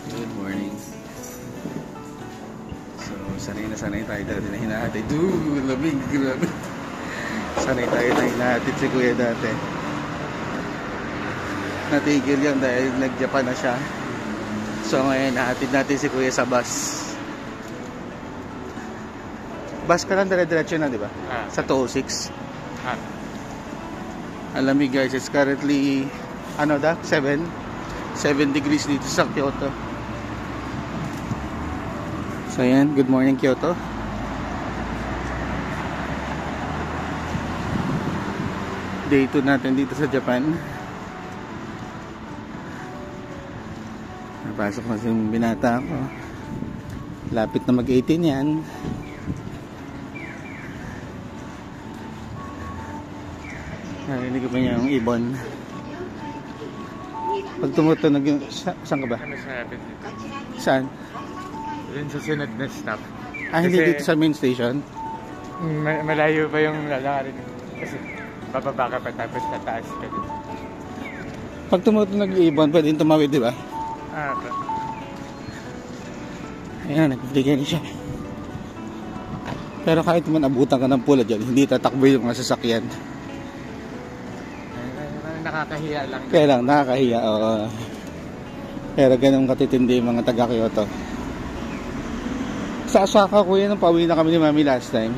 Good morning. So, sanay tayo dati na hinahatid. Lamig, grabe. Sanay tayo na hinahatid si Kuya dati. Natigil yan dahil nag-Japan na siya. So, ngayon nahatid natin si Kuya sa bus. Bus ka lang, dire-diretso na, di ba? Sa 206. Alamig guys, it's currently 7 degrees dito sa Kyoto. So yan, good morning Kyoto. Day 2 natin dito sa Japan. Napasok na yung binata ko. Lapit na mag-18 yan. Narinig ko pa niya yung ibon. Pag tumutunog yung... Saan ka ba? Ano sa lapit dito? Saan? Yun sa sunod na stop. Hindi dito sa main station? Malayo pa yung lalakarin. Kasi bababa ka pa tapos tataas ka dito. Pag tumutunog yung ibon, pwede yung tumawid, di ba? Pa. Ayan, nagbibigay na siya. Pero kahit man abutan ka ng pula dyan, hindi tatakbo yung mga sasakyan. Nakakahiya lang. Kaya lang, nakakahiya, oo. Pero ganun katitindi yung mga taga-Kyoto. Sa Osaka, kuya, nung pauwi na kami ni Mami last time,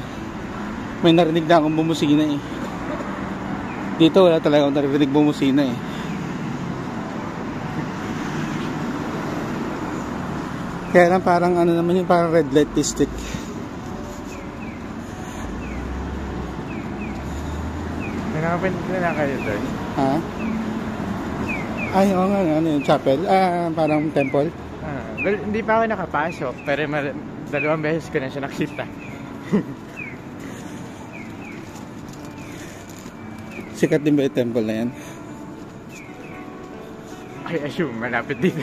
may narinig na akong bumusina eh. Dito wala talaga akong narinig bumusina eh. Kaya lang parang ano naman yun, parang red light district. May nakapunta na kayo doon? Ha? Ay, oo nga, ano yung chapel? Parang temple? Well, hindi pa ako nakapasok, pero 2 beses ko na siya nakita. Sikat din ba yung temple na yan? I assume, malapit dito.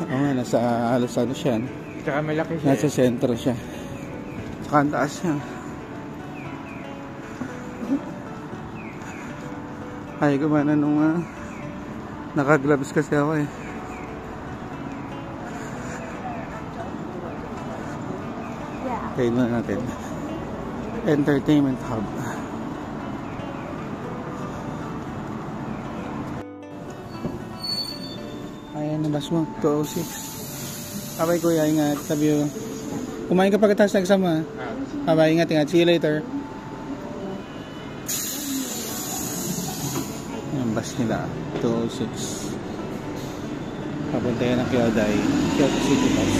Oo nga, nasa halos ano siya. Tsaka malaki siya. Nasa sentro siya. Tsaka ang taas siya. Ay, gumana nung naka-gloves kasi ako eh. Kain na natin. Entertainment hub. Ayan, nabas mo. 206. Abay kuya, ingat. Sabi mo. Kumain ka pagkatapos ng exam ha. Abay, ingat. See you later. Yung bus nila 206 papunta yan ng Kyodai, Kyoto City Bus.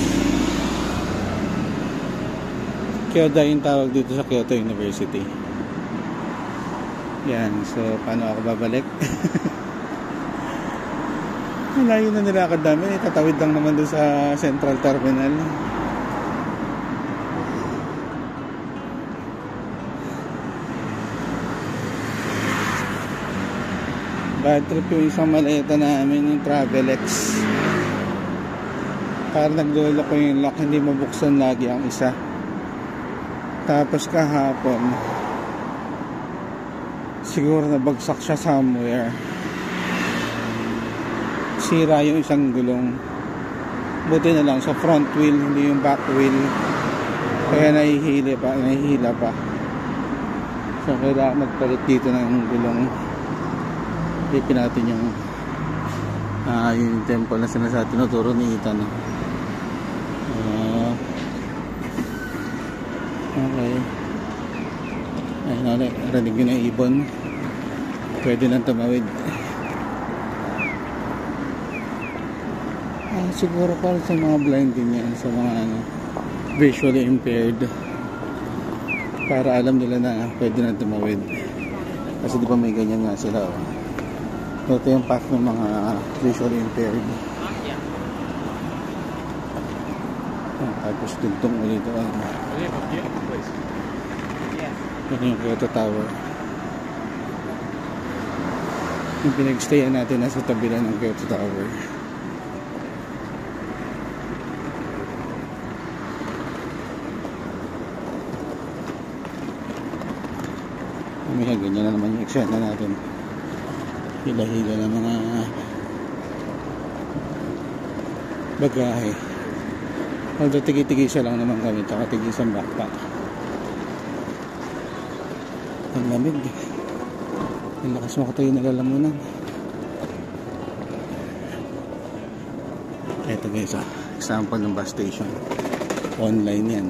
Kyodai yung tawag dito sa Kyoto University. Yan, so paano ako babalik? Malayo na nilakad namin, itatawid lang naman doon sa Central Terminal. Bad trip yung isang maleta namin, yung Travelex. Para naglolo ko yung lock, hindi mabuksan lagi ang isa. Tapos kahapon, siguro nabagsak siya somewhere. Sira yung isang gulong. Buti na lang sa front wheel, hindi yung back wheel. Kaya nahihila pa. So kailangan magpalit dito ng gulong. Ipin natin yung temple na tinuturo ni Ethan. Okay. Ayun, narinig yun ang ibon. Pwede lang tumawid. Siguro para sa mga blind din yan, sa mga visually impaired, para alam nila na pwede lang tumawid. Kasi di ba may ganyan nga sila ito yung path ng mga visually impaired. Tapos dugtong ulit ito. Yan yung Kyoto Tower. Yung pinagstayan natin nasa tabi lang ng Kyoto Tower. May ganyan na naman yung eksena natin. Hila-hila ng mga bagahe. Although tigi-tigisa lang naman kami, tsaka tigisang backpack. Ang lamig. Ang lakas makatayo na lalamunan. Ito guys, example ng bus station. Online yan.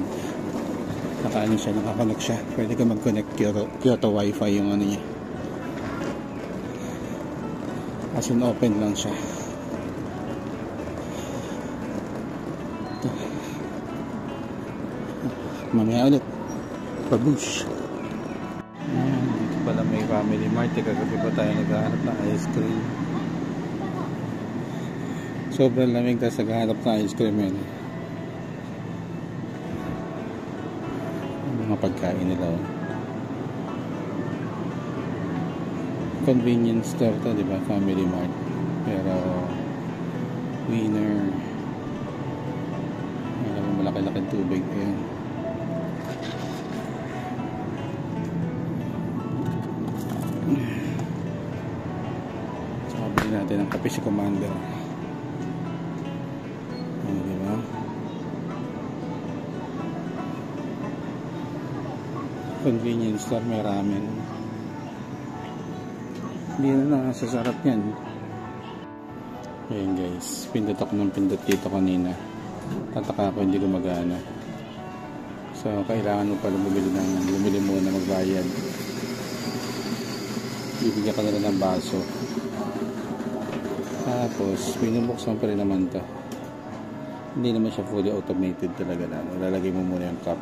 Nakaano siya, nakakonect siya. Pwede ka mag-connect Kyoto Wi-Fi yung ano niya. As in open lang siya. Ito. Mamaya ulit. Pabush. Dito pala may Family Mart. Kagabi pa tayo naghahanap ng ice cream. Sobrang lamig tapos naghahanap ng ice cream yun. Mga pagkain nila. Convenience store to, diba? Family Mart. Pero winner. Alam mo, malaki-laki tubig. Ayan. Sabi natin ang kape si Commander. Diba? Convenience store, may ramen. Hindi na nakasasarap yan. Ayan guys, pindot ako ng pindot dito kanina. Tataka ako, hindi gumagana. So kailangan mo pala bumili muna, magbayad. Bibigyan ka nila ng baso. Tapos binubuksan pa rin naman to. Hindi naman siya fully automated talaga na. Lalagay mo muna yung cup.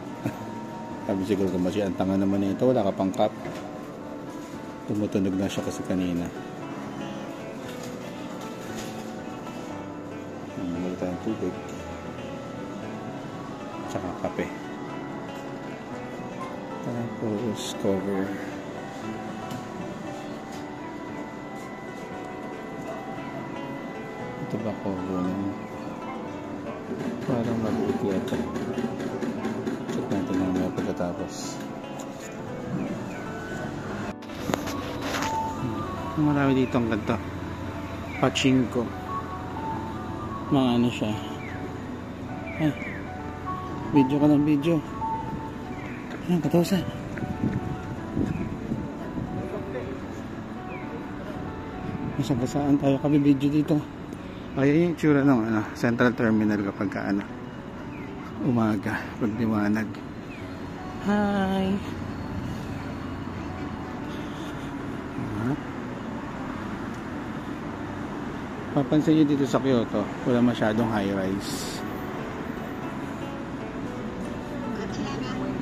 Sabi siguro kung ang tanga naman nito, wala ka pang cup. Tumutunog na siya kasi kanina. Mula tayong tubig. Tsaka kape. Tapos cover. Ito ba cover na? Parang mag-uti ito. Check natin mamaya pagkatapos. Marami dito ang ganito. Pachinko. Mga ano siya. Ay. Video ka ng video. Ayan, katawasan. Masabasaan tayo kami video dito. Ayan yung tsura ng Central Terminal kapag umaga, pag liwanag. Hi! Papansin nyo dito sa Kyoto, wala masyadong high-rise.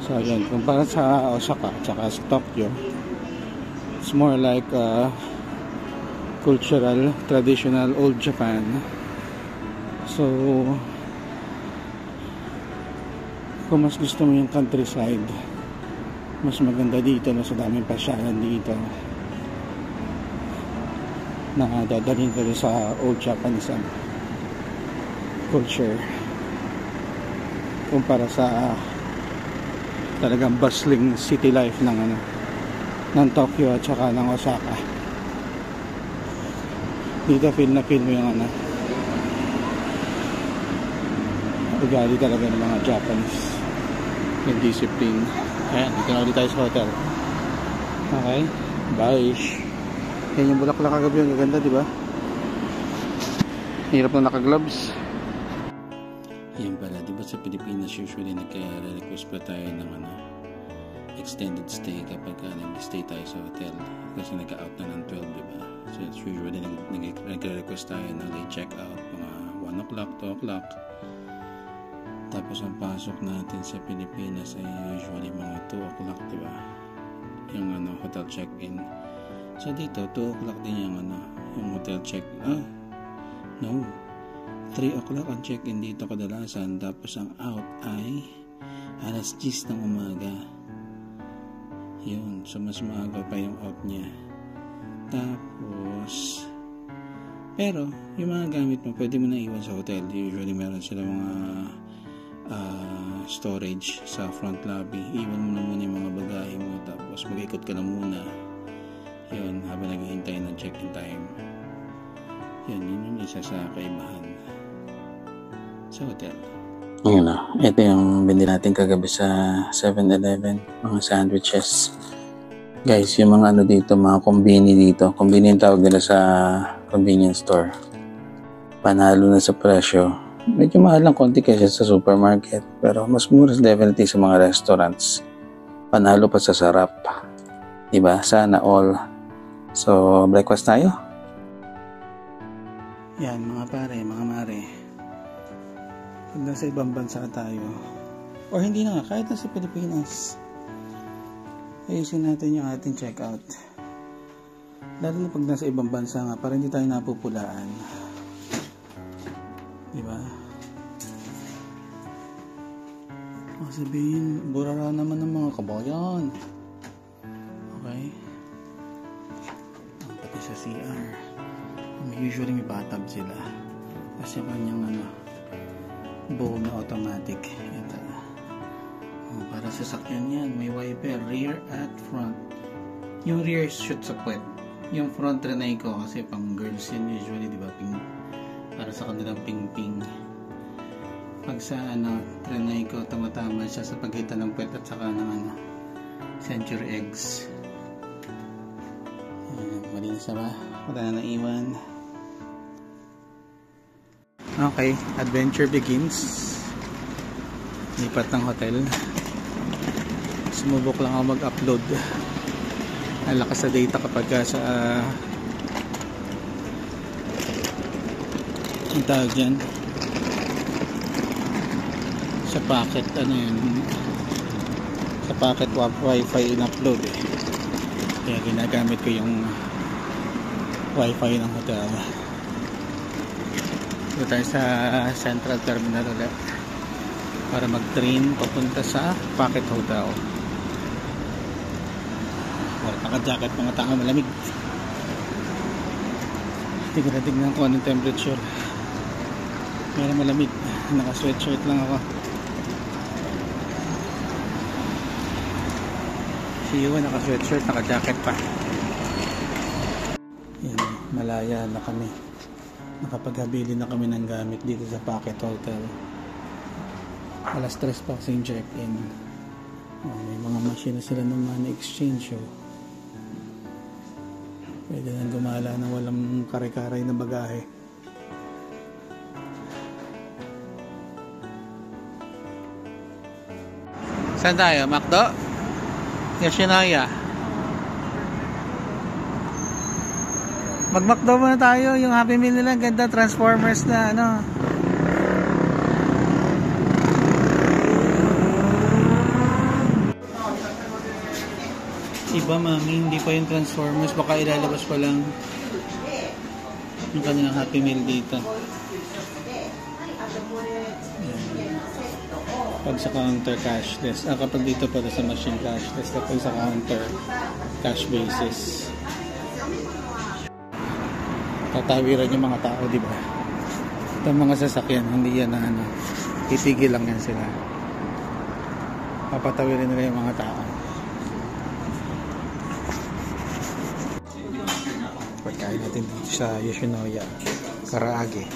So yun, kumpara sa Osaka tsaka sa Tokyo, it's more like cultural, traditional, old Japan. So kung mas gusto mo yung countryside, mas maganda dito, mas daming pasyalan dito na dadalhin ko sa old Japanese culture kumpara sa talagang bustling city life ng Tokyo at saka ng Osaka. Dito feel mo yung ugali talaga ng mga Japanese, yung discipline. Ayan, dito na ulit tayo sa hotel. Okay, bye. Yan yung bulaklak kagabi, yung gaganda, diba? Hirap na naka-gloves. Yan pala, diba sa Pilipinas usually nagka-request pa tayo ng extended stay kapag nag-stay tayo sa hotel kasi nagka-out na ng 12, diba? So it's usually nagka-request tayo na late check out mga 1 o'clock, 2 o'clock. Tapos ang pasok natin sa Pilipinas ay usually mga 2 o'clock, diba? Yung hotel check-in. So dito 2 o'clock din yung hotel check-in. No, 3 o'clock ang check-in dito kadalasan. Tapos ang out ay alas 10 ng umaga. Yun, so mas maaga pa yung out niya. Tapos pero yung mga gamit mo pwede mo na iwan sa hotel. Usually meron sila mga storage sa front lobby. Iwan mo na muna yung mga bagahe mo, tapos mag-ikot ka na muna yun habang naghihintay ng check-in time. Yun yung isa sa kaibahan. sa hotel. Yun na. Ito yung binili natin kagabi sa 7-Eleven. Mga sandwiches. Guys, yung mga ano dito, mga kombini dito. Kombini yung tawag nila sa convenience store. Panalo na sa presyo. Medyo mahal lang konti kaysa sa supermarket. Pero mas mura definitely sa mga restaurants. Panalo pa sa sarap. Diba? Sana all. So, breakfast tayo. Yan, mga pare, mga mare. Pag nasa ibang bansa tayo, or hindi na nga, kahit nasa Pilipinas, ayusin natin yung ating checkout. Lalo na pag nasa ibang bansa nga, para hindi tayo napupulaan. Diba? Sabihin, burara naman ng mga kabayan. Okay? Pati sa CR. Usually may bathtub sila. Kasi kanyang bowl na automatic. Ito. Para sa sakyan yan, may wiper rear at front. Yung rear shoot sa puwet. Yung front renay ko kasi pang girls yun usually, di ba? Pink. Para sa kanilang ping-ping. Pag sa renay ko, tamatama siya sa pagitan ng puwet at saka ng century eggs. Malinis na ba? Wala na naiwan. Okay, adventure begins. Lipat ng hotel. Sumubok lang ako mag-upload. Ang lakas sa data kapag sa ang tawag dyan sa packet, sa packet wifi in-upload kaya ginagamit ko yung wifi ng hotel. Dito tayo sa Central Terminal ulit para mag-train papunta sa Pocket Hotel. Wala naka-jacket mga tao, malamig. Tignan ko anong temperature. Meron malamig. Naka-sweatshirt lang ako. Si Iwan naka-sweatshirt, naka-jacket pa. Yan, malaya na kami. Nakapaghabili na kami ng gamit dito sa Pocket Hotel. Alas 3 pa kasi yung check-in. May mga machine na sila ng money exchange. Pwede nang gumala na walang kare-karay na bagahe. Saan tayo? Macdo? Yoshinoya. Mag-McDo muna tayo, yung Happy Meal nila, ganda, Transformers na Iba mami, hindi pa yung Transformers, baka ilalabas pa lang yung kanilang Happy Meal dito. Pag sa counter cashless, kapag dito pa sa machine cashless, kapag sa counter cash basis. Tatawiran yung mga tao, di ba? Itong mga sasakyan, hindi yan na titigil lang yan sila. Papatawirin nila yung mga tao. Pagkain natin dito sa Yoshinoya, karaage.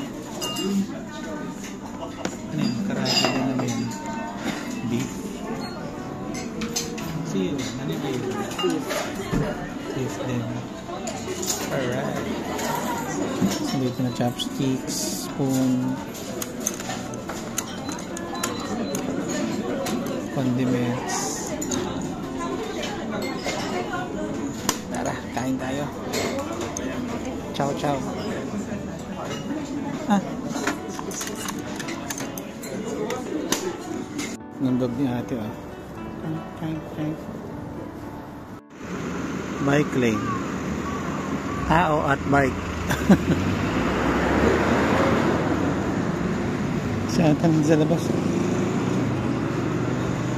Ano yun? Karaage din naman beef. See you. Ano yun? Beef din. Alright. Dito na chopsticks, spoon, condiments. Tara, kain tayo. Ciao, ciao. Nandog ni ate Bike lane. Tao at bike. Siya tanong sa labas.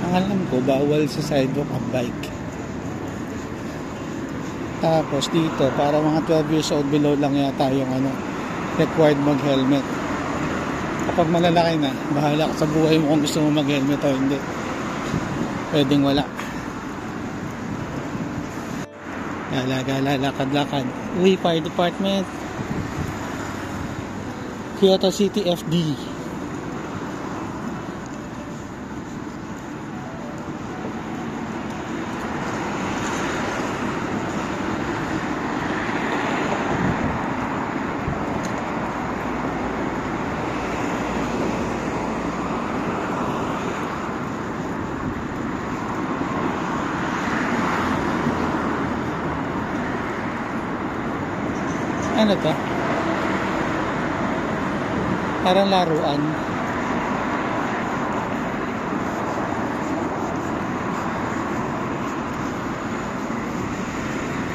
Ang alam ko, bawal sa sidewalk ang bike. Tapos dito, para mga 12 years old below lang yata yung required mag-helmet. Kapag malalaki na, bahala ka sa buhay mo kung gusto mo mag-helmet o hindi. Pwedeng wala. Gala-gala, lakad-lakad. Uy, fire department. Kyoto City FD. Ano to? Parang laruan.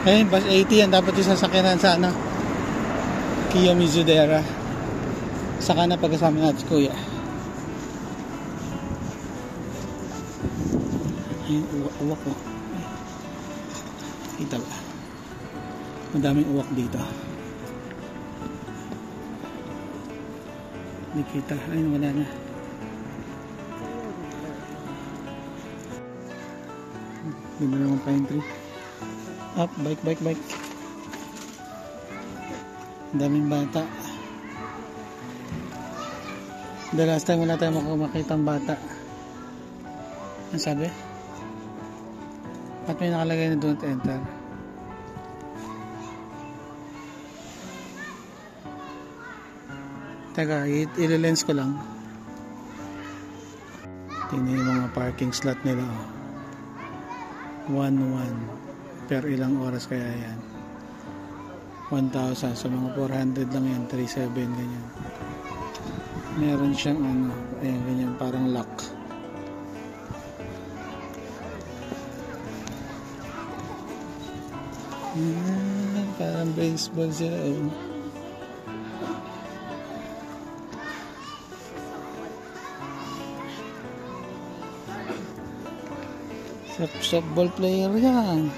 Ayun, bus 80 yan. Dapat yung sasakyanan sa ano? Kiyomizu Mizudera. Saka na pagkasama natin si Kuya. Ayun, uwak ko. Kita ba? Madaming uwak dito. Hindi kita. Ayun, wala na. Ganda naman pine tree. Up, bike. Ang daming bata. The last time wala tayong makita ang bata. Ano sabi? At may nakalagay na don't enter. Teka, ililens ko lang. Tingnan yung mga parking slot nila. 1-1 per ilang oras kaya yan. 1,000 so mga 400 lang yan. 3,700 ganyan. Meron siyang ano, ayan ganyan parang lock. Parang baseball sila. Softball player yan.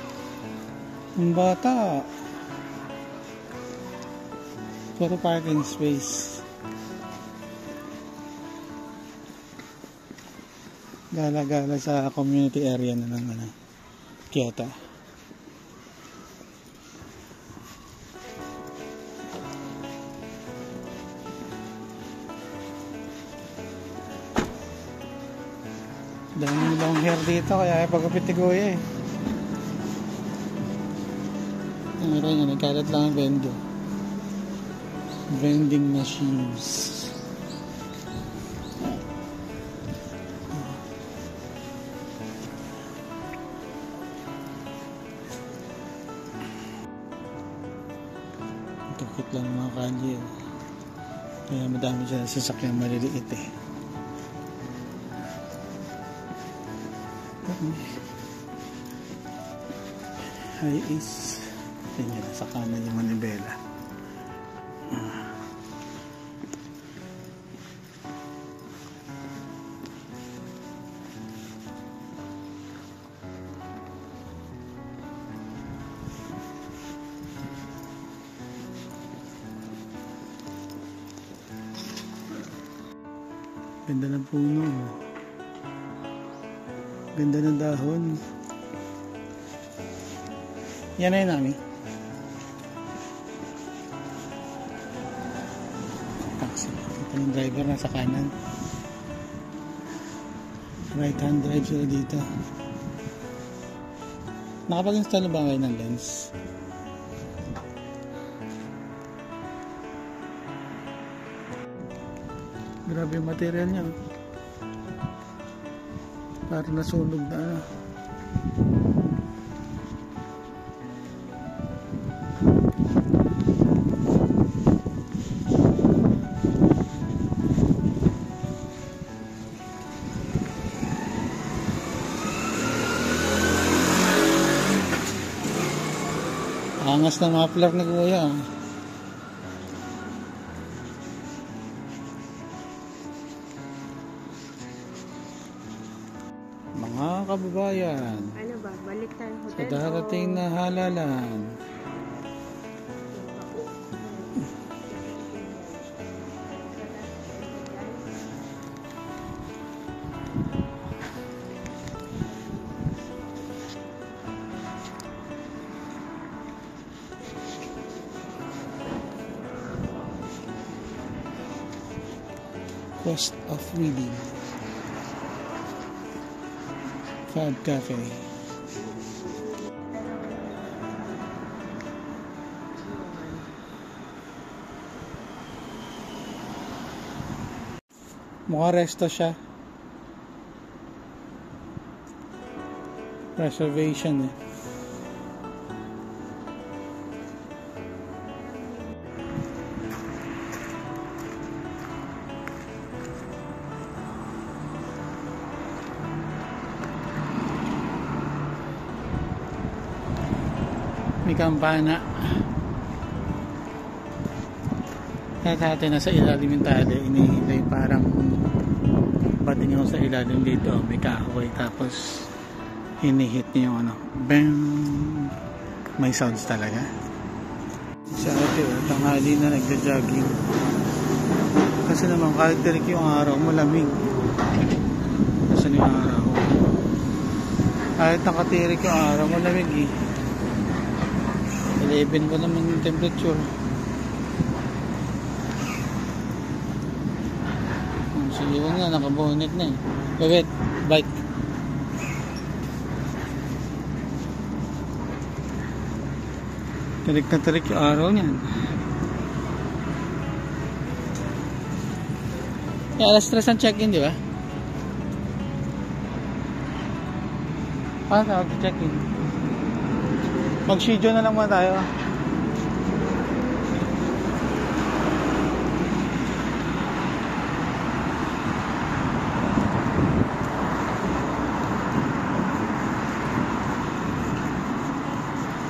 Ang bata. Puro parking space. Gala-gala sa community area na ng ano, Kyoto. Daming long hair dito kaya pagkapit ni Kuya eh. Ngayon, nagkalat lang ang vending machines. Tukit lang mga kalye. Kaya madami siya sasakyan maliliit eh. High is yan, sa kanan yung manibela. Ganda ng puno. Ganda ng dahon. Yan na yun namin. Taxi. Ito yung driver nasa kanan. Right hand drive sila dito. Nakapag-install ba kayo ng lens? Grabe yung material niya. Parang nasunog na ano. Angas ng muffler ni Kuya. Mga kababayan, ano ba? Balik tayo hotel. sa darating na halalan. Cost of reading. Fab Cafe. Mukha resto siya. Reservation eh. May kampana. Kahit natin nasa ilalim yung tali, inihintay parang bating ako sa ilalim dito. May kahoy tapos hinihit niya yung ano. Bang! May sounds talaga. Sa ate, tanghali na nagja-jogging. Kasi naman kahit tirik yung araw, malamig. Kasi yung araw. Kahit nakatirik yung araw, malamig eh. 11 pa naman yung temperature. So yun nga, nakabonet na eh. Wait, bike. Tirik na tirik yung araw niyan. Alas 3 ang check-in, di ba? Tawag check-in. Mag-schedule na lang muna tayo.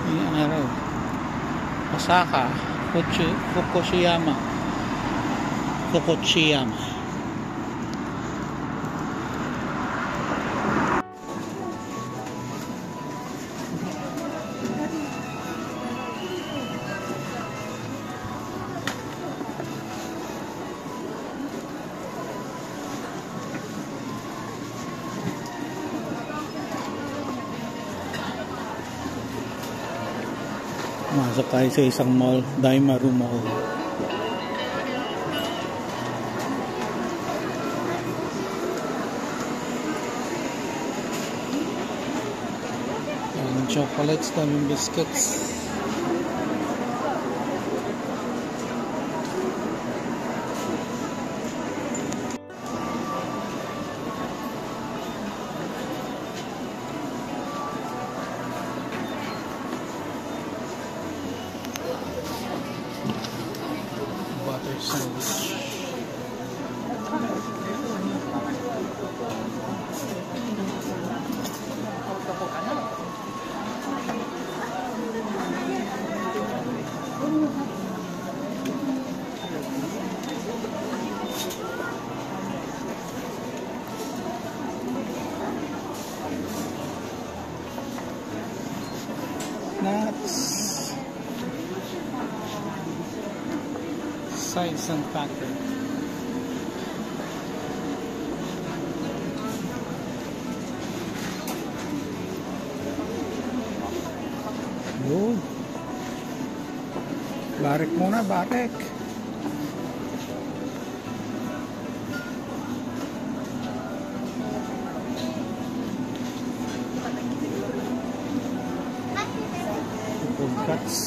Ang araw. Osaka, Fukushima. Masok tayo sa isang mall, Daimaru Mall. Daming chocolates, daming biscuits. Sandwich. Nuts. Sides and pattern. Yun. Barik muna, barik. Food cuts.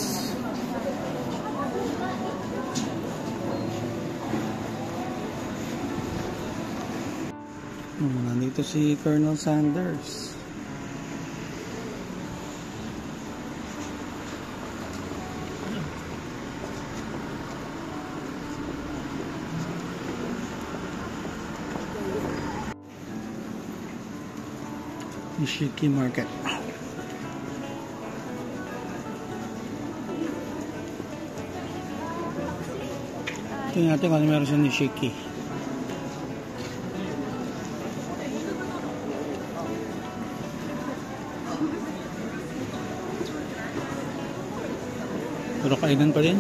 Nandito si Colonel Sanders. Nishiki Market. Tingnan natin kung ano meron sa Nishiki. Pero kainan pa rin.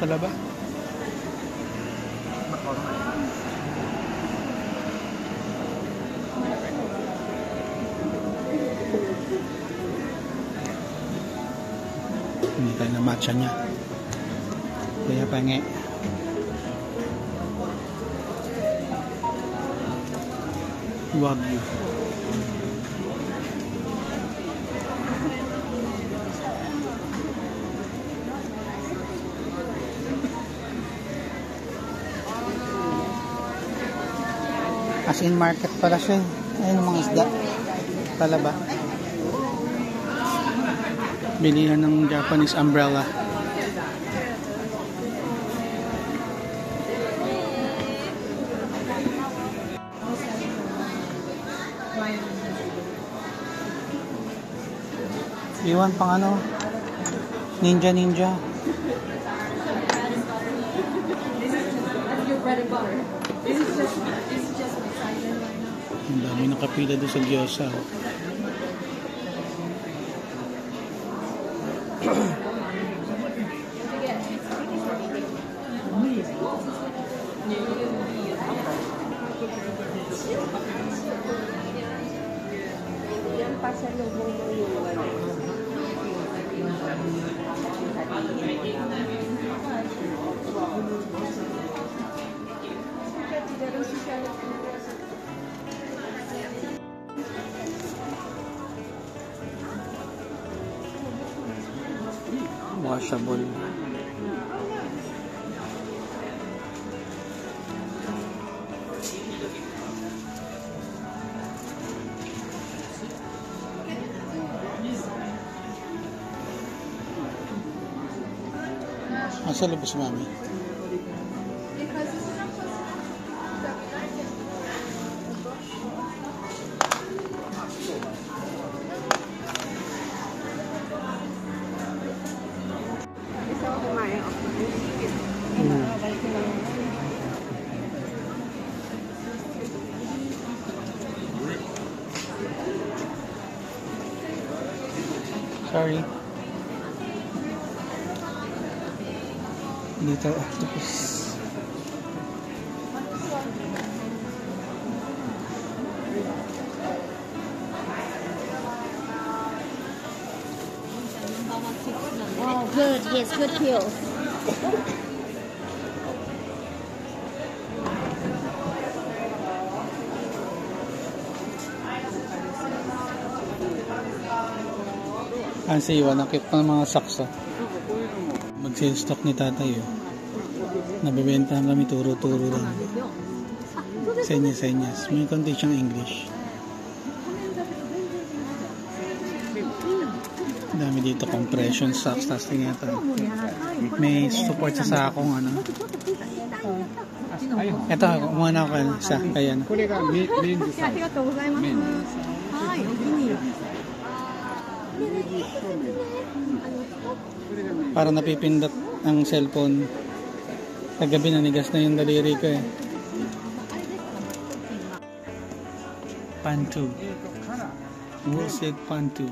Pala ba? Hindi tayo na matcha niya. Kaya pange. Wagyu. As in market pala siya. Ayun ang mga isda. Talaba. Bilihan ng Japanese umbrella. Iwan pang ano? Ninja. Ang dami nakapila doon sa Gyoza. Yan pa sa lubong mo yung washable. Asa labas si Mami? Sorry. Dito octopus. Oh, good. Yes, good pills. Kasi iwan, nakit pa ng mga saksa. Mag-sale stock ni tatay oh. Nabibentahan kami turo-turo lang. Senyas. May konti siyang English. Dami dito compression socks. Tapos tingnan ito. May support sa sakong ano. Ito, kumuha na ako sa kaya na. Para napipindot ang cellphone. Kagabi nanigas na yung daliri ko eh. Pantu. Woolset Pantu.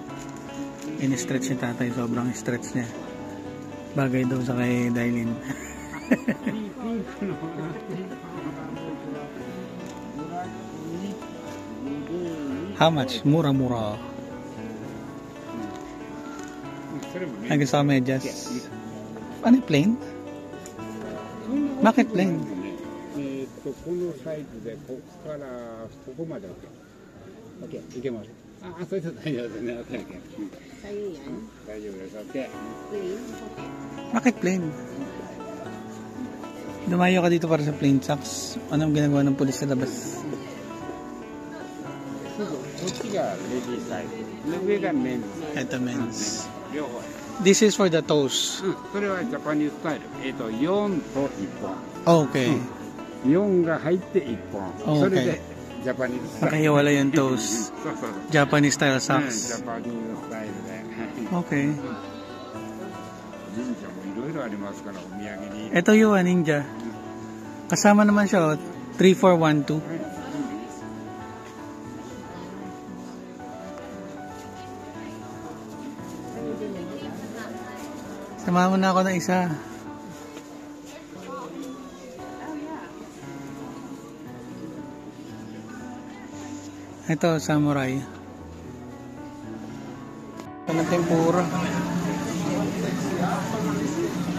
In-stretch ni tatay. Sobrang stretch niya. Bagay daw sa kay Dailin. How much? Mura-mura. Lagi sa medyas. Ano yung plain? Bakit plain? このサイズでここからここまで OK いけます。あ、それと大丈夫ですね。OK。大丈夫です。OK。 Bakit plain? Dumayo ka dito para sa plain socks. Anong ginagawa ng pulis sa labas? こっちがレディーサイズ。上がメンズ。 Ito men's. 両方。 This is for the toes. それはジャパニーズスタイル。4と1本。 Okay. 4が入って1本。 Okay. それでジャパニーズスタイル。 Nakahiwala yung toes. そうそう。 Japanese style ジ socks. ャパニーズスタイルで。 Okay. 神社もいろいろありますからお土産に。 Ito yung ninja. Kasama naman siya. 3412. Sama mo na ako ng isa. Ito, samurai. Ito na tempura.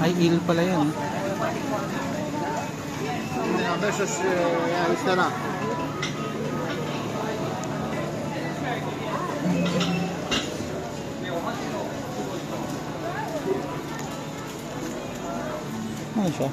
Ay, eel pala yan. Ano siya?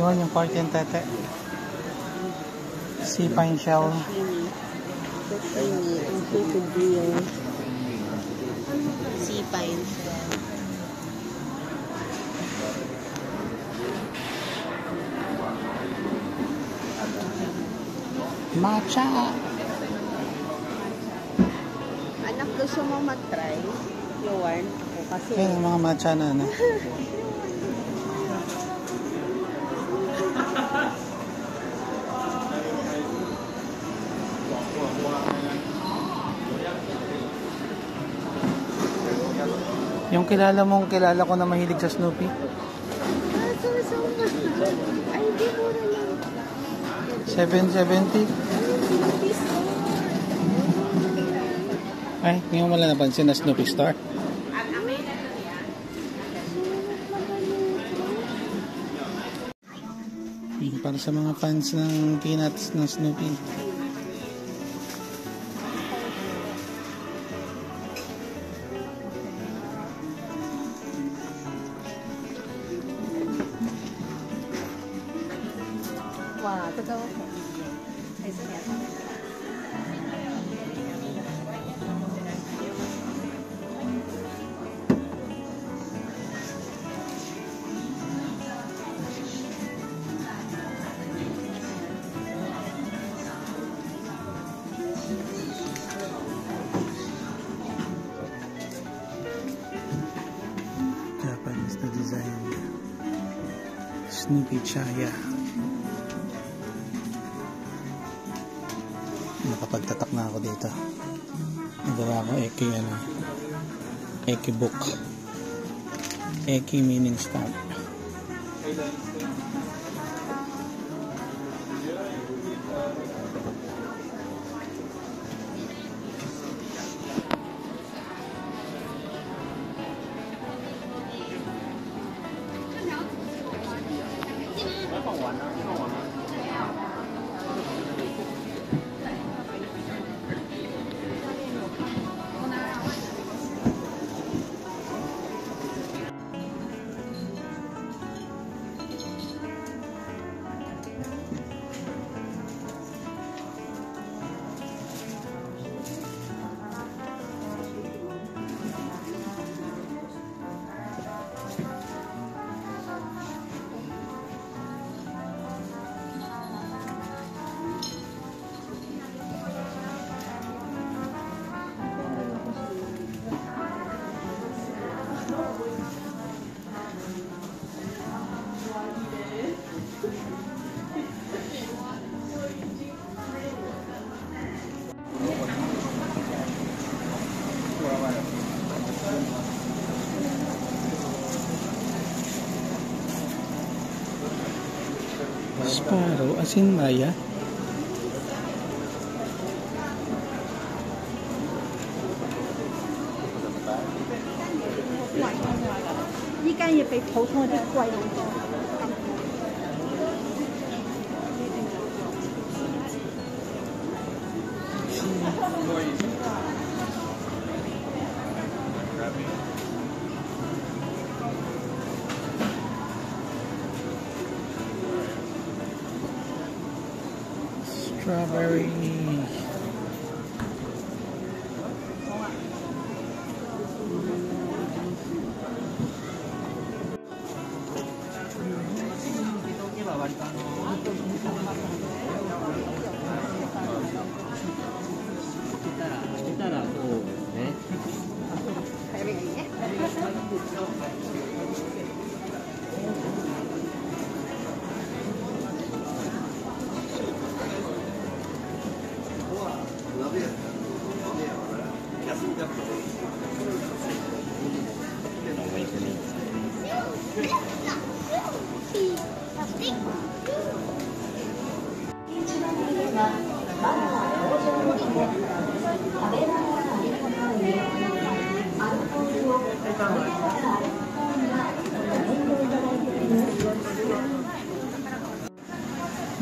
Yun yung party ng tete. Sea pine shell. Sashimi. And here to grill. Sea pine shell. Matcha! Anak, gusto mo mag-try? Yowan? Ako kasi. Yan yung mga matcha na ano. Yung kilala ko na mahilig sa Snoopy. So much. Ay, di mura lang. 770. Ay, ngayon wala napansin na Snoopy Star. Para sa mga fans ng peanuts ng Snoopy. Wow, totoo po. Ay, sige. Japanese na design. Snoopy Chaya. Nakapagtatak na ako dito. Nagawa ko Eki book. Eki meaning stamp. Sparrow, as in Maya. 依間嘢比普通嗰啲貴好多。Strawberry.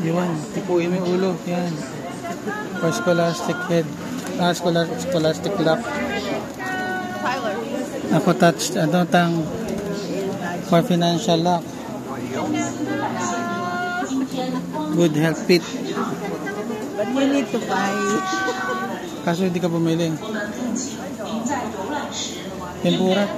Yun, tipuin mo yung ulo. Yan. For scholastic head. Scholastic lock. Tyler. Ako touched, for financial lock. Good health fit. But you need to buy. Kaso hindi ka bumili. Tempura.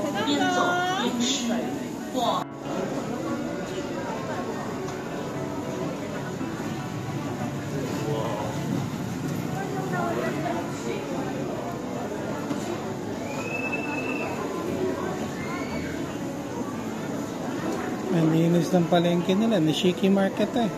Ang linis ng palengke nila. Nishiki Market eh.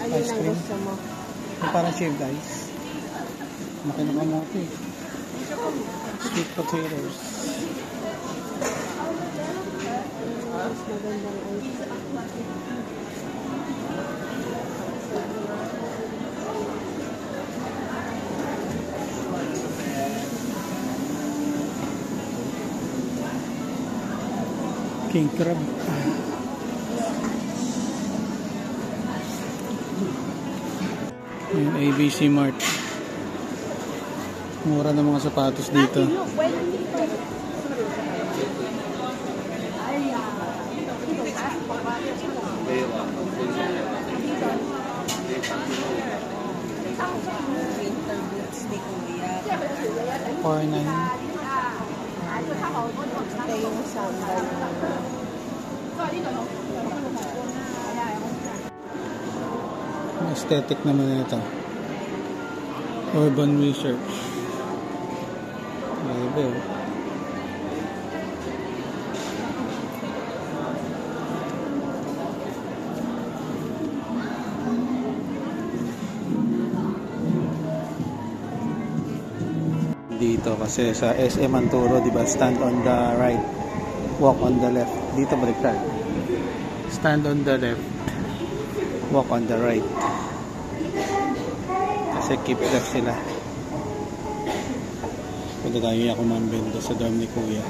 Alin ang gusto mo? Yung parang shaved ice. Makinakamote. Sweet potatoes. Mas magandang ice. King crab. Yung ABC Mart. Mura ng mga sapatos dito. Winter boots ni Kuya. 4.9. Ito yung sandal. Aesthetic naman na ito. Urban Research. Level. Dito kasi sa SM Anturo, di ba? Stand on the right, walk on the left. Dito baliktad. Stand on the left, walk on the right. Kasi keep left sila. Punta tayo ako mambendo sa dorm ni Kuya.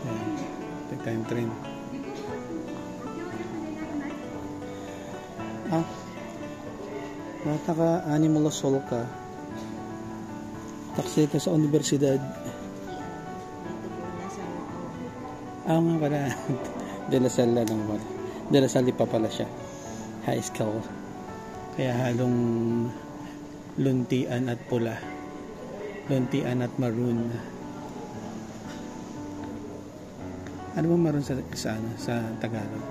Ayan. Take time train. Ah, bata ka, animal soul ka. Taksi ka sa universidad. Nga pala. De La Salle lang pala. De La Salle pa pala siya. High school. Kaya halong luntian at pula. Luntian at maroon. Ano ba maroon sa Tagalog?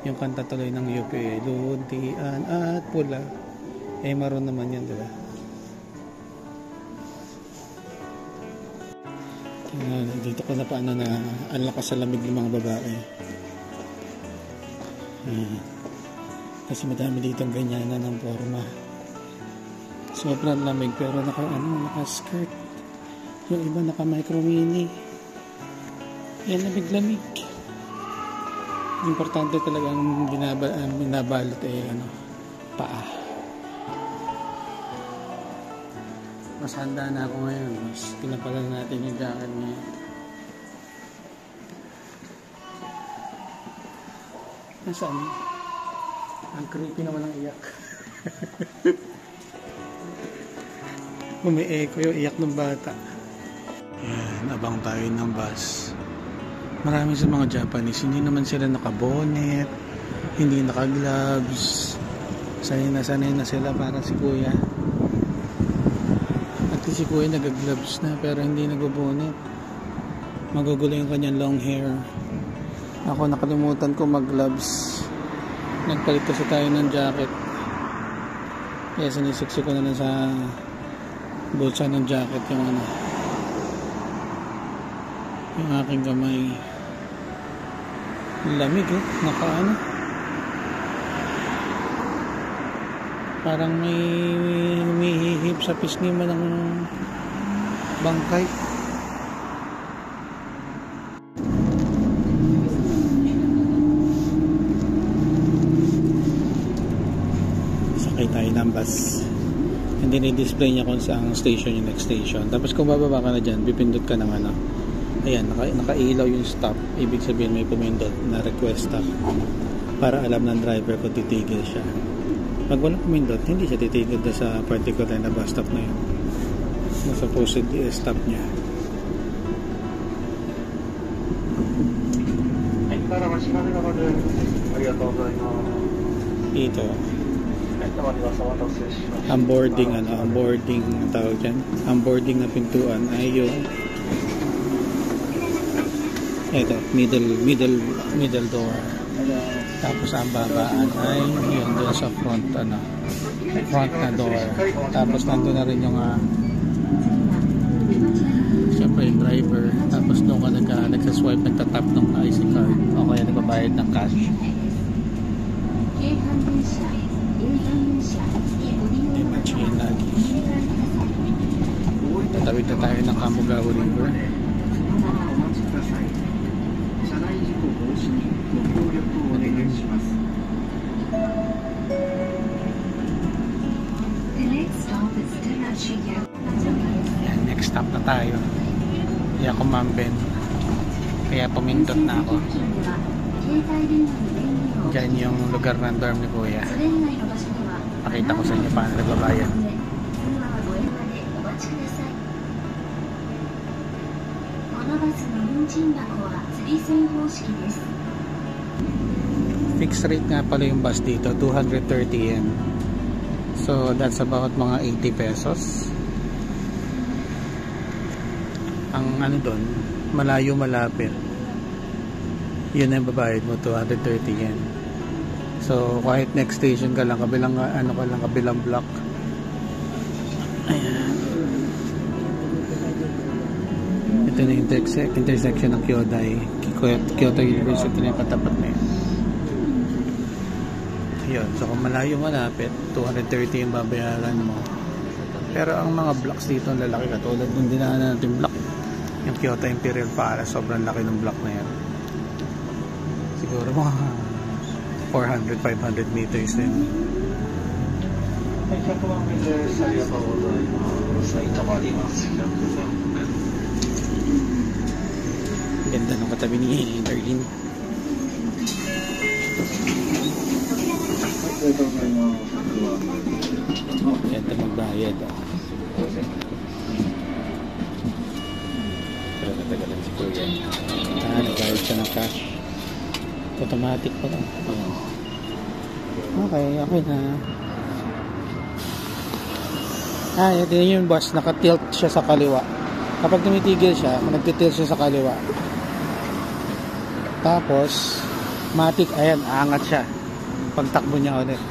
Yung kanta tuloy ng UP, luntian at pula. Eh maroon naman yan, diba? Dito ko na paano na ang lakas sa lamig ng mga babae. Kasi madami dito ang ganyanan ng forma. Sobrang lamig pero naka skirt. Yung iba naka micro mini. Yan, lamig-lamig. Importante talaga ang binabalot paa. Mas handa na ako ngayon. Mas pinapalan natin yung jacket ngayon. Nasaan? Ang creepy naman ang iyak. Umi-echo yung iyak ng bata. Yan, abang tayo ng bus. Marami sa mga Japanese, hindi naman sila naka-bonnet, hindi naka-gloves. Sanay na sila para si Kuya. Si kuya nag-gloves na pero hindi nagbubunot. Magugulo yung kanyang long hair. Ako nakalimutan ko mag-gloves. Nagpalit kasi tayo ng jacket. Kaya sinisiksik ko na lang sa bulsa ng jacket yung ano, yung aking kamay. Lamig eh, nakaano. Parang may humihihip sa pisngi mo ng bangkay. Sakay tayo ng bus. Hindi na-display niya kung saan station yung next station. Tapos kung bababa ka na dyan, pipindot ka ng ano. Ayan, nakailaw yung stop. Ibig sabihin may pumindot na request stop para alam ng driver kung titigil siya. Pag walang pumindot, hindi siya titigil na sa particular na bus stop na yun. Na supposedly stop niya. Ito. Ang boarding ang tawag dyan. Ang boarding na pintuan ay yung ito, middle door. Tapos ang babaan ay yun doon sa front na door. Tapos nandun na rin yung siyempre yung driver. Tapos doon ka nagsaswipe, nagtatap ng IC card o kaya nagbabayad ng cash. Imagine lagi. Tatawid na tayo ng Kamogawa River. Next stop na tayo. Yakumamben. Kaya pumindot na ako. Diyan yung lugar ng dorm ni Kuya. Pakita ko sa inyo paano nagbabayad. Fixed rate nga pala yung bus dito, 230 yen. So that's about mga 80 pesos. Ang ano doon, malayo malapit. Yun ang babayad mo, 230 yen. So kahit next station ka lang, kabilang block. Ayan. Ito na yung intersection ng Kyodai. Kyoto University na yung katapat na yun. Ayun. So kung malayo malapit, 230 yung babayaran mo. Pero ang mga blocks dito ang lalaki, katulad nung dinaanan natin block, yung Kyoto Imperial Palace, sobrang laki ng block na yan. Siguro mga 400-500 meters din. Ganda ng katabi ni Darlene. Ganda magbayad. Pero natagalan si Kuya. Nagbayad siya ng cash. Automatic pa lang. Okay na. Ito yung bus, nakatilt siya sa kaliwa. Kapag tumitigil siya, nagtitilt siya sa kaliwa. Tapos matic, ayan, aangat siya pagtakbo niya ulit.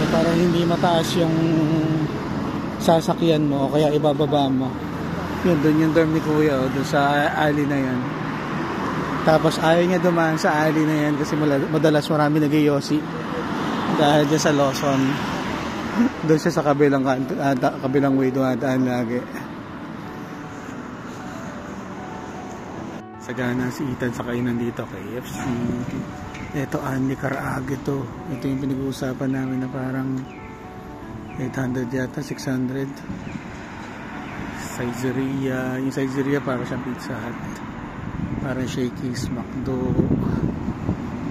So parang hindi mataas yung sasakyan mo o kaya ibababa mo. Yun, doon yung dorm ni Kuya, doon sa alley na yan. Tapos ayaw niya dumaan sa alley na yan kasi madalas marami nag-yosi dahil dyan sa Lawson. Doon siya sa kabilang way dumadaan lagi. Sagana si Ethan sa kainan dito, KFC. Ito, Anli Karaage to. Ito yung pinag-uusapan namin na parang 800 yata, 600. Saizeria. Yung Saizeria para siyang Pizza Hut. Parang Shakey's, McDo.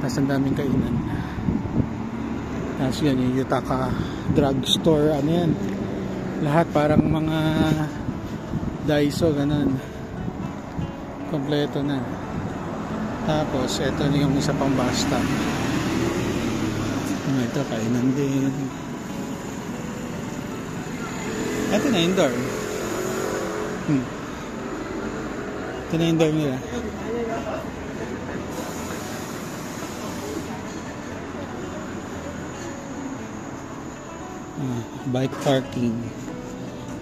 Tapos ang daming kainan. Tapos yan, yung Yutaka drugstore, ano yan. Lahat parang mga Daiso, ganun. Kompleto na. Tapos ito na yung isa pang bus stop. Ito kainan din. Ito na yung dorm. Ito na yung dorm nila. Bike parking.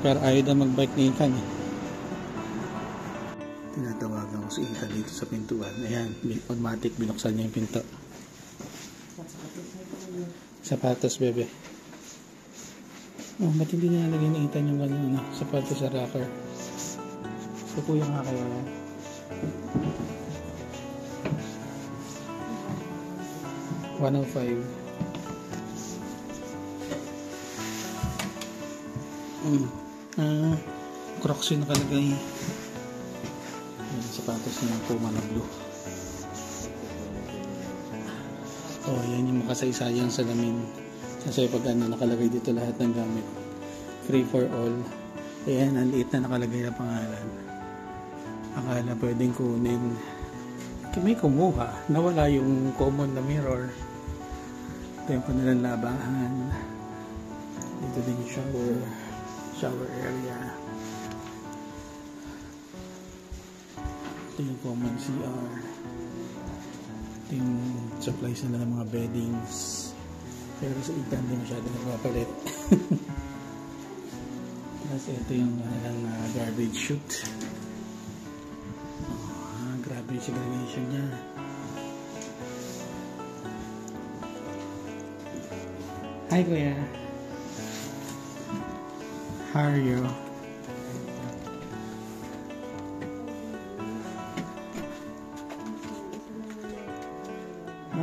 Pero ayaw na mag-bike ni Ethan eh. Tinatawagan ko si Ethan dito sa pintuan. Ayan, automatic binuksan niya yung pinto. Sapatos, bebe. Oh, ba't hindi nalagay ni Ethan yung ganyan, sapatos sa rocker? So, kuya nga kaya yan. $105. Crocs yung nakalagay. Ayan, sapatos ng Puma na blue. Oh, yan yung makasaysayang salamin. Kasi pag nakalagay dito lahat ng gamit. Free for all. Ayan, ang liit na nakalagay na pangalan. Akala pwedeng kunin. May kumuha. Nawala yung common na mirror. Ito yung kanilang labahan. Dito din yung shower area. Ito yung common CR. Ito yung supplies nila ng mga beddings. Pero sa Ethan hindi masyado nagpapalit. Tapos ito yung garbage chute. Grabe yung segregation niya. Hi kuya. How are you?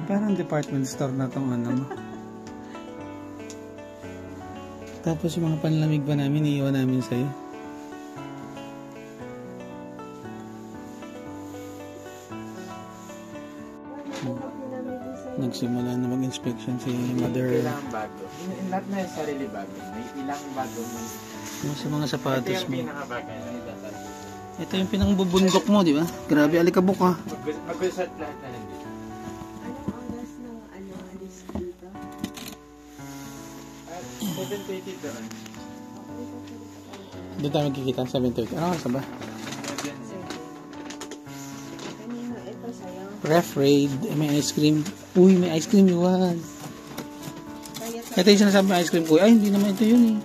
Parang department store na itong ano mo. Tapos yung mga panlamig ba namin, iiwan namin sa'yo. Nagsimula na mag-inspection si mother. Ilang bago. Not na sarili bago. May ilang bago mo. Sa mga sapatos mo. Ito yung pinakabago na itatalo. Ito yung pinangbubundok mo, di ba? Grabe, alikabok ha. Mag-gusat lahat na nandito. Anong oras ng alis dito? 7:20 doon. Doon tayo magkikita, 7:30. Ano oras ba? Kanino ito sa'yo? Ref raid, may ice cream. Uy, may ice cream yun. Ito yung sinasabi may ice cream ko. Ay, hindi naman ito yun eh.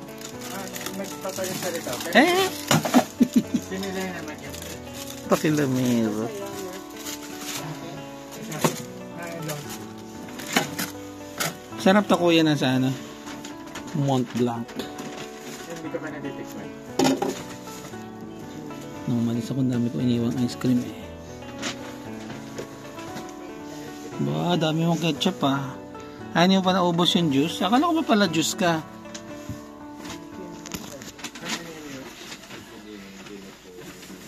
Nagpapalit sa rito. Eh! Sinilay naman yun. Pakilamero. Sarap to kuya na sa ano? Mont Blanc. Hindi ka pa natitikman. Nung umalis ako, dami ko iniwang ice cream eh. Ba, dami mong ketchup ah. Ayaw mo pa naubos yung juice? Akala ko pa pala juice ka.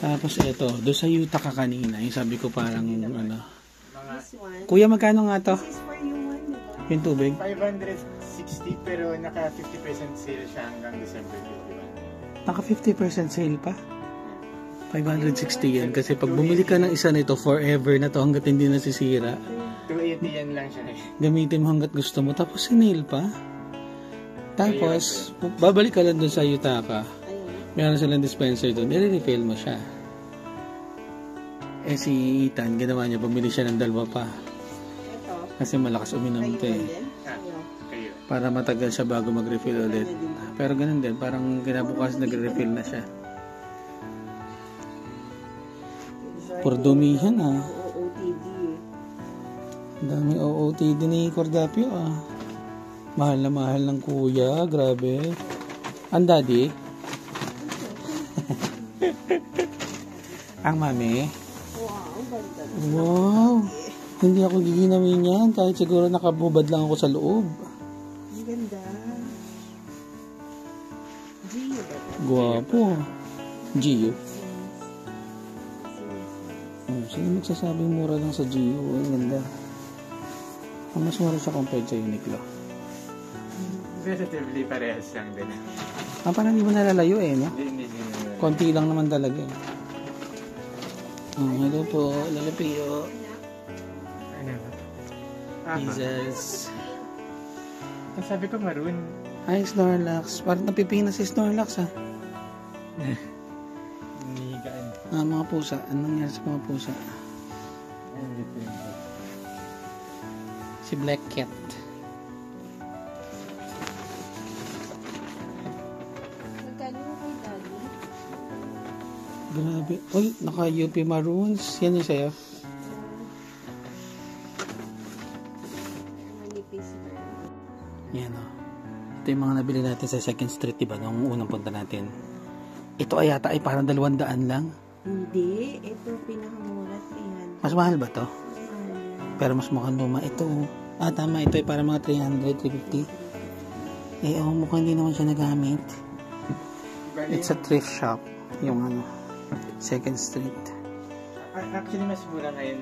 Tapos eto, doon sa Utah ka kanina, yung sabi ko parang ano. This one. Kuya, magkano nga to? This is for you one, diba? Yung tubig? 560 pero naka 50% sale siya hanggang December 51. Naka 50% sale pa? 560 yan. Kasi pag bumili ka ng isa nito, forever na to hanggat hindi nasisira. 280 yan lang siya eh. Gamitin mo hanggat gusto mo. Tapos sinil pa. Tapos, babalik ka lang dun sa Yutaka. Meron silang dispenser dun. I-refill mo siya. Eh si Ethan, ginawa niya, bumili siya ng dalawa pa. Ito. Kasi malakas uminom ito eh. Kayo. Para matagal siya bago mag-refill ulit. Pero ganun din, parang kinabukas nag-refill na siya. Puro dumihan ah. OOTD. Ang daming OOTD ni Cordapio ah. Mahal na mahal ng kuya, grabe. Ang daddy? Ang mami? Wow! Hindi ako giginawin yan kahit siguro nakabubad lang ako sa loob. Ang ganda. Gio ba? Guwapo. Gio. Sino magsasabing mura lang sa Gio? Ang ganda. Mas mura siya compared sa Uniqlo. Relatively parehas lang din. Parang hindi mo nalalayo eh, no? Hindi. Konti lang naman talaga eh. Hello po, Lala Pio. Ano ba? Jesus. Sabi ko maroon. Ay, Snorlax. Parang napipina si Snorlax, ha? Mga pusa. Anong nangyari sa mga pusa? Si Black Cat. Magkano mo kay Daddy? Grabe. Uy, naka-UP Maroons. Yan yung sa'yo. Manipis ba? Yan, o. Ito yung mga nabili natin sa Second Street, diba? Nung unang punta natin. Ito ay yata ay parang 200 lang. Hindi. Ito pinakamura. 300. Mas mahal ba to? Pero mas mukhang luma. Ito, tama. Ito ay parang mga 300, 350. Mukhang hindi naman siya nagamit. It's a thrift shop. Yung Second Street. Actually, mas mura ngayon.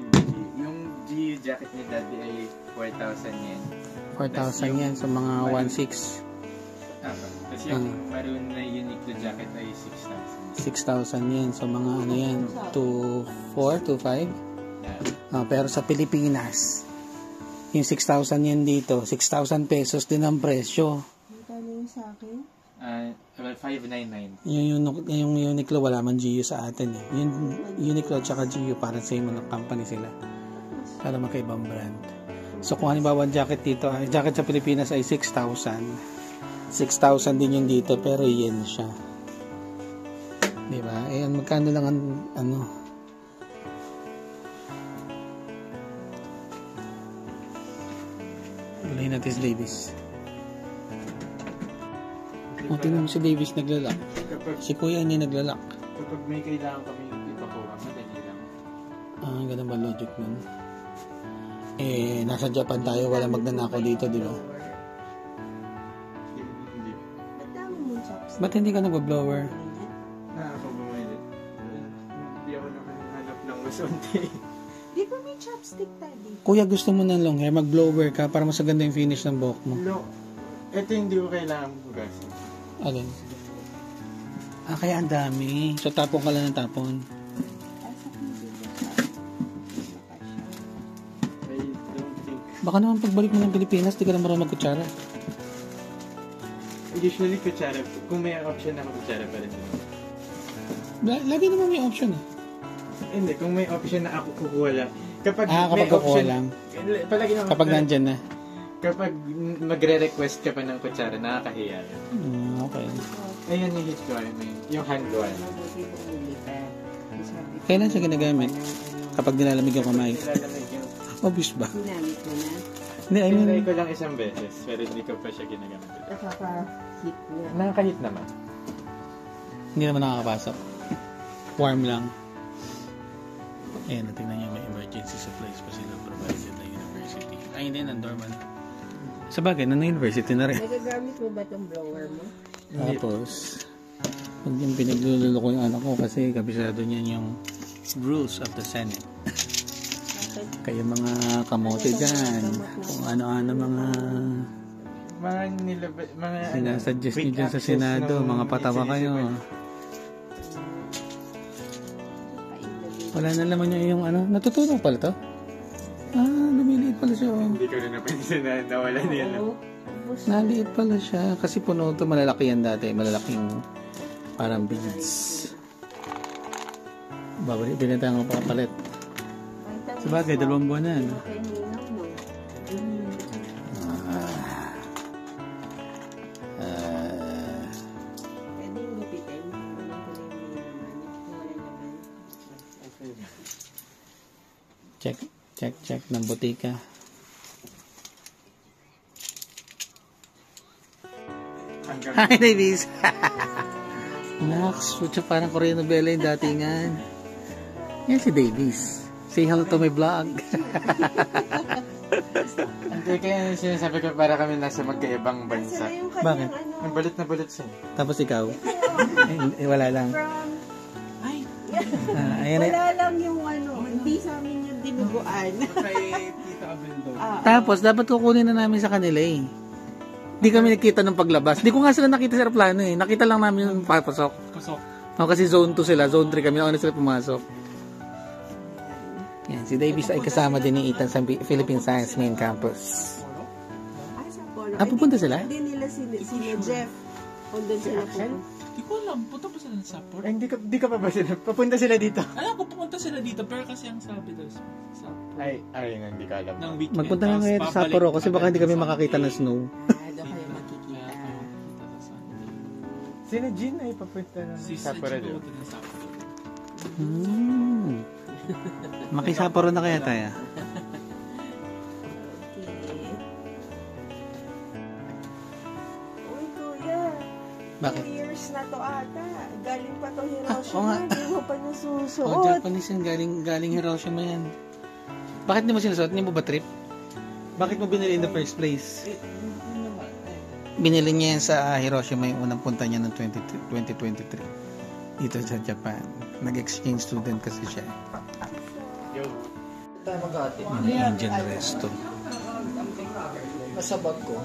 Yung GU jacket ni Daddy ay 4,000 yen. 4,000 yan sa mga 1,600. Tapos yung maroon na Uniqlo jacket ay 6,000. 6,000 yan. So mga ano yan, 2,400, 2,500. Pero sa Pilipinas, yung 6,000 yan dito, 6,000 pesos din ang presyo. Magkano yung sa akin? About 599. Yung Uniqlo, wala man GU sa atin eh. Yung Uniqlo at saka GU, parang same ng company sila. Para magkaibang brand. So kung halimbawa jacket dito, jacket sa Pilipinas ay 6,000. 6,000 din yung dito, pero yen siya. Diba? Magkano lang ang Gulahin natin si Davis. Tingnan mo si Davis naglalak. Si Kuya hindi naglalak. Kapag may kailangan kami ipakuha, madali lang. Ganun ba logic nun? Nasa Japan tayo, wala magnanakaw dito, di ba? Hindi. Ba't dami mo chops? Ba't hindi ka nag-blower? Ako bumili. Hindi ako naman hanap ng masunti. Di ba may chopstick, Daddy? Kuya, gusto mo ng long hair, mag-blower ka para mas maganda yung finish ng buhok mo. No. Ito hindi ko kailangan hugasin. Alin? Kaya ang dami. So, tapon ka lang ng tapon. I don't think. Baka naman pagbalik mo ng Pilipinas, di ka na marunong magkutsara. Usually, kutsara. Kung may option na kutsara pa rin. Lagi naman may option eh. Hindi, kung may option na ako kukuha lang. Kapag Kapag may kukuha option, lang. Palagi naman. Kapag nandyan na. Kapag magre-request ka pa ng kutsara, nakakahiya. Okay. Ayun yung hit ko, yung hand one. Mabuti kung bili ka. Sabi ko, Kailan siya ginagamit? Kapag nilalamig yung kamay. Nilalamig yung... Obvious ba? ginamit mo na. Hindi, I mean... Tinry ko lang isang beses, pero hindi ko pa siya ginagamit. Nakaka-hit na. Nakakahit naman. Hindi naman nakakapasok. Warm lang. Ayan, natingnan niyo may emergency supplies pa sila provided na university. Ay, hindi, nandorman. Sa bagay, na university na rin. Nagagamit mo ba itong blower mo? Tapos, huwag yung pinaglululo ko yung anak ko kasi kabisado niyan yung rules of the Senate. Kayo mga kamote dyan, kung ano-ano mga sinasuggest nyo dyan sa Senado, mga patawa kayo. Wala na naman yung natutulog pala to? Lumiliit pala siya. Hindi ko rin napansin na nawala niya lang. Naliit pala siya kasi puno to, malalaki yan dati, malalaking parang beads. Babalik din natin ang papalit. Sa bagay, 2 buwan na. No? Pwede yung gupitin. Check ng butika. Hi, Davies! Nax, putya parang Korean novela yung datingan. Yan si Davies. Say hello to my vlog. Hindi, kaya sinasabi ko para kami nasa magkaibang bansa. Bakit? Ang balit na balit siya. Tapos ikaw? Wala lang. Ayan, Wala lang yung hindi sa amin yung dinuguan. tapos, dapat kukunin na namin sa kanila eh. Hindi kami nakita ng paglabas. Hindi ko nga sila nakita sa aeroplano eh. Nakita lang namin yung papasok. Kasi zone 2 sila, zone 3 kami. Ako na sila pumasok. Yan, si Davis ay kasama din ni Ethan sa Philippine Science Main Campus. Sa Polo. Pupunta sila? Hindi nila pala sila Jeff. Kung doon sila pupunta. Hindi ko alam, punta pa sila ng Sapporo. Hindi ka pa ba sila? Papunta sila dito. Alam ko pupunta sila dito, pero kasi ang sabi daw Sapporo. Ay, hindi ka alam. Ng weekend. Magpunta na ngayon sa Sapporo kasi baka hindi kami makakita ng snow. Doon kayo makikita. Sina Jean ay papunta ng Si Sapporo Sapporo doon. ng Sapporo. Makisaparo na kaya tayo? Uy, kuya. Bakit? 2 years na to ata. Galing pa to Hiroshima. oo nga. Hindi mo pa nasusuot. Oh, Japanese yan. Galing Hiroshima yan. Bakit hindi mo sinusuot? Hindi mo ba trip? Bakit mo binili in the first place? Binili niya yan sa Hiroshima yung unang punta niya ng 2023. Dito sa Japan. Nag-exchange student kasi siya. Yo. Yung Indian resto. Masabag ko.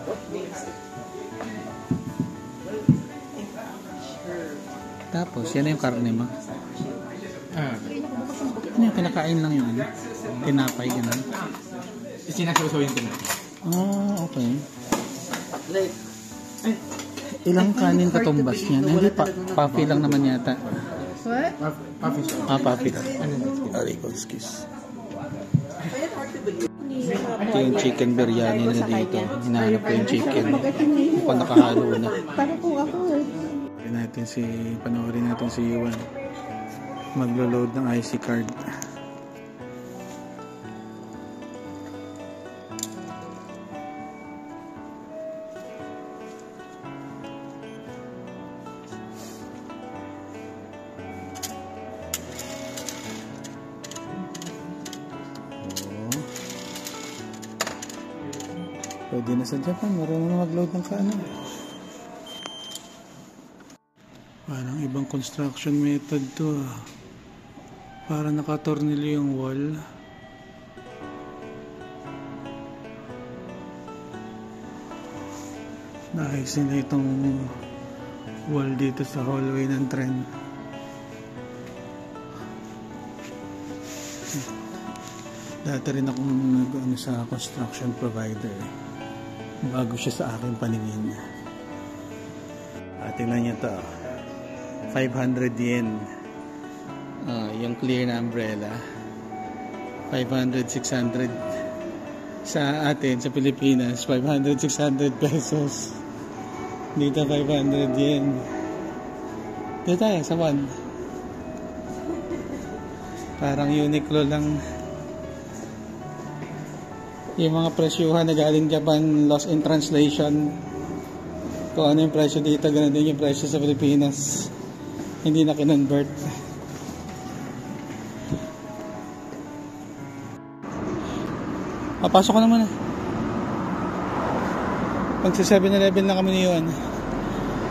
Tapos, yan na yung karne mo. Ano yung kinakain lang yun? Tinapay, gano'n. Sinasawin ko na. Oh, okay. Ilang kanin katumbas niyan? Hindi pa, puffy lang naman yata. What? Puffy siya. Puffy lang. Aray ko, excuse. Ito yung chicken biryani nila dito. Hinahanap ko yung chicken. Mukhang nakahalo na. Para po ako eh. Panoorin natin si Yuan. Maglo-load ng IC card. Pwede na sa Japan, marunong na mag-load ng kaano. Parang ibang construction method to ah. Para nakatornilyo yung wall. Naayos nila itong wall dito sa hallway ng tren. Dati rin akong nag-ano sa construction provider eh. Bago siya sa aking paningin. Tingnan niyo to. 500 yen. Yung clear na umbrella. 500, 600. Sa atin, sa Pilipinas, 500, 600 pesos. Dito 500 yen. Dito tayo, sa one. Parang Uniqlo lang. Yung mga presyuhan na galing Japan, lost in translation. Kung ano yung presyo dito, ganun din yung presyo sa Pilipinas. Hindi na kinonvert. Papasok ko naman eh. Pag sa 7-Eleven na kami ni Yuan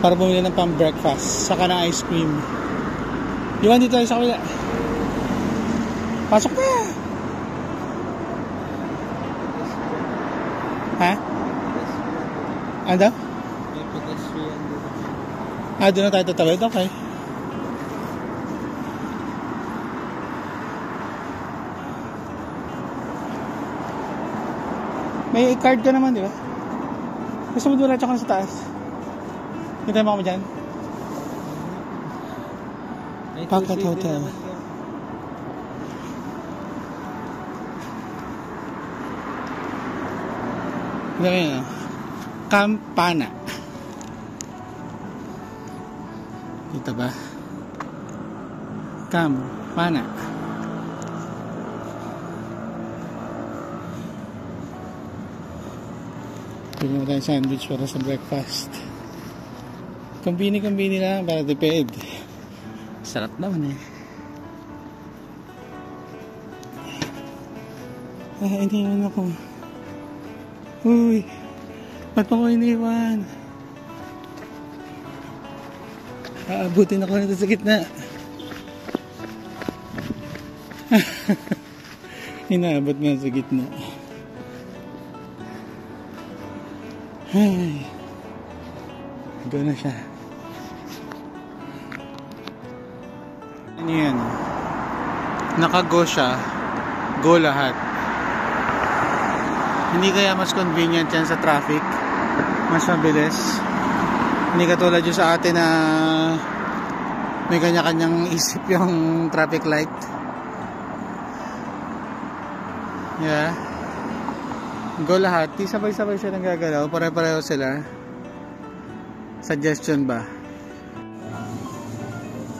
para bumili ng pang-breakfast saka na ice cream. Yuan, dito tayo sa kabila. Pasok na! Ha? Ano? Doon na tayo tatawid? Okay. May card ka naman, di ba? Gusto mo diretso ka na sa taas? Hintay mo kami dyan? Pocket Hotel. Ito yun, Campana. Dito ba? Campana. Pili mo tayong sandwich para sa breakfast. Kambini lang para tipid. Sarap naman eh. Iniwan ako. Uy, ba't mo ko iniwan? Aabutin ako nito sa gitna. Inaabot nga sa gitna. Ay, go na siya. Ano yan? Naka-go siya. Go lahat. Hindi kaya mas convenient yan sa traffic? Mas mabilis. Hindi katulad yung sa atin na may kanya-kanyang isip yung traffic light. Yeah. Go lahat. Di sabay-sabay silang gagalaw. Pare-pareho sila. Suggestion ba?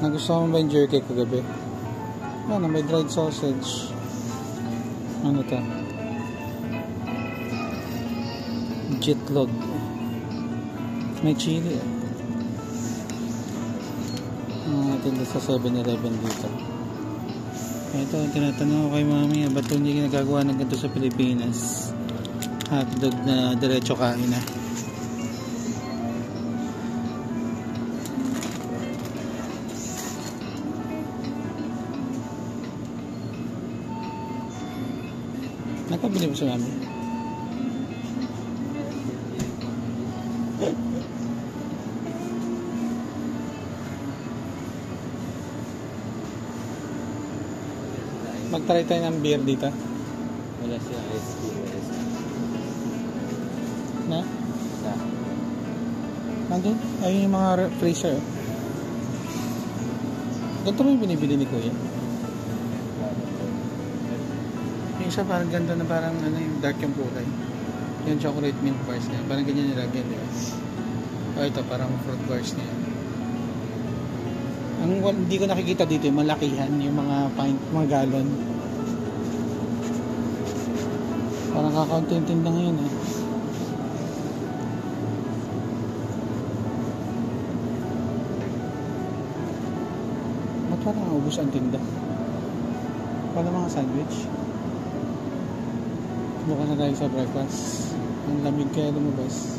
Nagustuhan mo ba yung jerky kagabi? Ano, may dried sausage. Ano to? Jitlog. May chili. Tinda sa 7-Eleven dito. Ito, tinatanong ko kay mami, ba't hindi nagagawa ng ganito sa Pilipinas? Hotdog na diretso kain na. Nakabili mo sa mami? Mag-try tayo ng beer dito. Wala siya ice cream. Na? Nandun? Ayun yung mga freezer. Ganito mo yung binibili ni Kuya? Yung isa parang ganda na parang ano, yung dark yung kulay. Yung chocolate milk bars niya. Parang ganyan nilagyan, di ba? O ito, parang fruit bars niya. Ang hindi ko nakikita dito yung malakihan, yung mga pint, mga galon. Parang kakaunti-unti lang yun eh. Ba't parang naubos ang tinda? Paano mga sandwich? Bukas na tayo sa breakfast. Ang lamig kaya lumabas.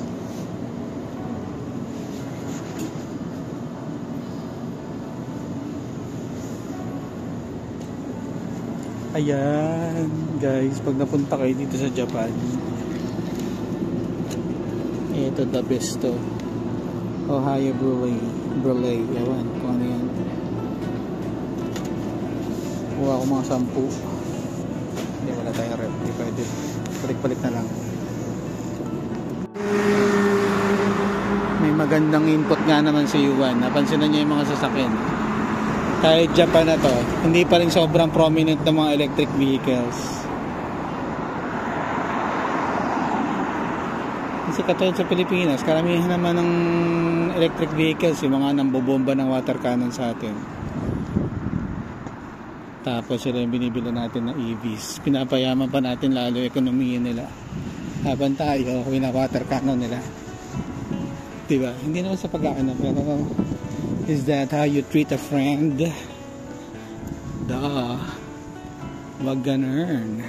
Ayan guys, pag napunta kayo dito sa Japan, ito the best to. Ohio Brulee, ewan kung ano yan. Kuha ko mga 10. Hindi, wala tayong rep, hindi pwede, balik-balik na lang. May magandang input nga naman sa Yuan. Napansin na niyo yung mga sasakyan. Kahit Japan na to, hindi pa rin sobrang prominent ng mga electric vehicles. Kasi katulad sa Pilipinas, karamihan naman ng electric vehicles, yung mga nambobomba ng water cannon sa atin. Tapos sila yung binibili natin ng EVs. Pinapayaman pa natin lalo yung ekonomiya nila. Habang tayo, wina-water cannon nila. Diba? Hindi naman sa pag-aano, pero is that how you treat a friend? Duh. Wag ganun.